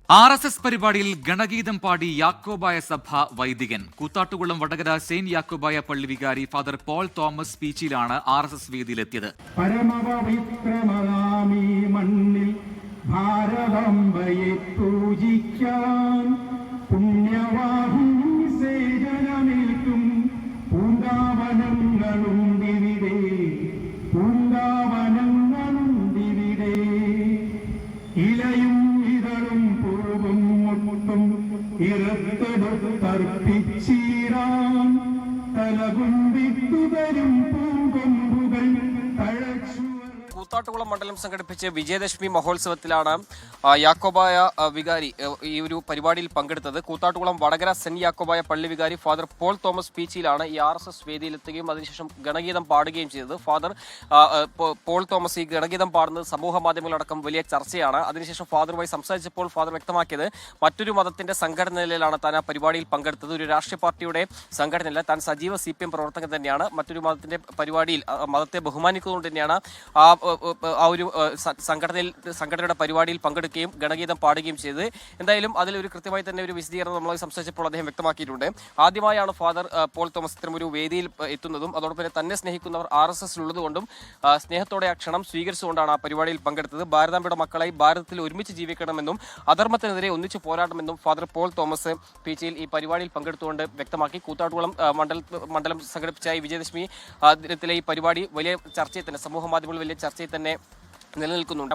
RSS പരിപാടിയിൽ ഗണഗീതം പാടി യാക്കോബായ സഭ വൈദികൻ. കൂത്താട്ടുകുളം വടകര സെയിന്റ് യാക്കോബായ പള്ളി വികാരി ഫാദർ പോൾ തോമസ് പീച്ചിലാണ് RSS വേദിയിലെത്തിയത്. പരമപവിത്രമതാമീ മണ്ണിൽ ഭാരതാംബയെ പൂജിക്കാൻ പുണ്യവാഹിനി സേവനമേൽക്കും പൂങ്കാവനങ്ങളുണ്ടിവിടെ, പൂങ്കാവനങ്ങളുണ്ടിവിടെ. ഇലയും ഇതളും പൂവും മുട്ടും ഇറത്തെടുത്തർപ്പിച്ചീരാൻ തലകുന്തിത്തുതരും പൂങ്കൊമ്പുകൾ തഴച്ചു. കൂത്താട്ടുകുളം മണ്ഡലം സംഘടിപ്പിച്ച് വിജയദശമി മഹോത്സവത്തിലാണ് യാക്കോബായ വികാരി ഈ ഒരു പരിപാടിയിൽ പങ്കെടുത്തത്. കൂത്താട്ടുകുളം വടകര സെന്റ് യാക്കോബായ പള്ളി വികാരി ഫാദർ പോൾ തോമസ് പീച്ചിലാണ് ഈ RSS വേദിയിലെത്തുകയും അതിനുശേഷം ഗണഗീതം പാടുകയും ചെയ്തത്. ഫാദർ പോൾ തോമസ് ഈ ഗണഗീതം പാടുന്നത് സമൂഹ മാധ്യമങ്ങളടക്കം വലിയ ചർച്ചയാണ്. അതിനുശേഷം ഫാദറുമായി സംസാരിച്ചപ്പോൾ ഫാദർ വ്യക്തമാക്കിയത് മറ്റൊരു മതത്തിന്റെ സംഘടനയിലാണ് താൻ ആ പരിപാടിയിൽ പങ്കെടുത്തത്. ഒരു രാഷ്ട്രീയ പാർട്ടിയുടെ സംഘടനയില്ല, താൻ സജീവ CPM പ്രവർത്തകൻ തന്നെയാണ്. മറ്റൊരു മതത്തിന്റെ പരിപാടിയിൽ മതത്തെ ബഹുമാനിക്കുന്നതുകൊണ്ട് തന്നെയാണ് ആ ഒരു സംഘടനയുടെ പരിപാടിയിൽ പങ്കെടുക്കുകയും ഗണഗീതം പാടുകയും ചെയ്തത്. എന്തായാലും അതിലൊരു കൃത്യമായി തന്നെ ഒരു വിശദീകരണം നമ്മളെ സംസാരിച്ചപ്പോൾ അദ്ദേഹം വ്യക്തമാക്കിയിട്ടുണ്ട്. ആദ്യമായാണ് ഫാദർ പോൾ തോമസ് ഇത്തരം ഒരു വേദിയിൽ എത്തുന്നതും അതോടൊപ്പം തന്നെ സ്നേഹിക്കുന്നവർ RSS ഉള്ളതുകൊണ്ടും സ്നേഹത്തോടെ ആ ക്ഷണം സ്വീകരിച്ചുകൊണ്ടാണ് ആ പരിപാടിയിൽ പങ്കെടുത്തത്. ഭാരതാംബയുടെ മക്കളായി ഭാരതത്തിൽ ഒരുമിച്ച് ജീവിക്കണമെന്നും അധർമ്മത്തിനെതിരെ ഒന്നിച്ച് പോരാടണമെന്നും ഫാദർ പോൾ തോമസ് പീച്ചിയിൽ ഈ പരിപാടിയിൽ പങ്കെടുത്തുകൊണ്ട് വ്യക്തമാക്കി. കൂത്താട്ടുകുളം മണ്ഡലം സംഘടിപ്പിച്ച ഈ വിജയദശമി ദിനത്തിലെ ഈ പരിപാടി വലിയ ചർച്ചയിൽ തന്നെ സമൂഹ മാധ്യമങ്ങളിൽ വലിയ ചർച്ചയിൽ തന്നെ നിലനിൽക്കുന്നുണ്ട്.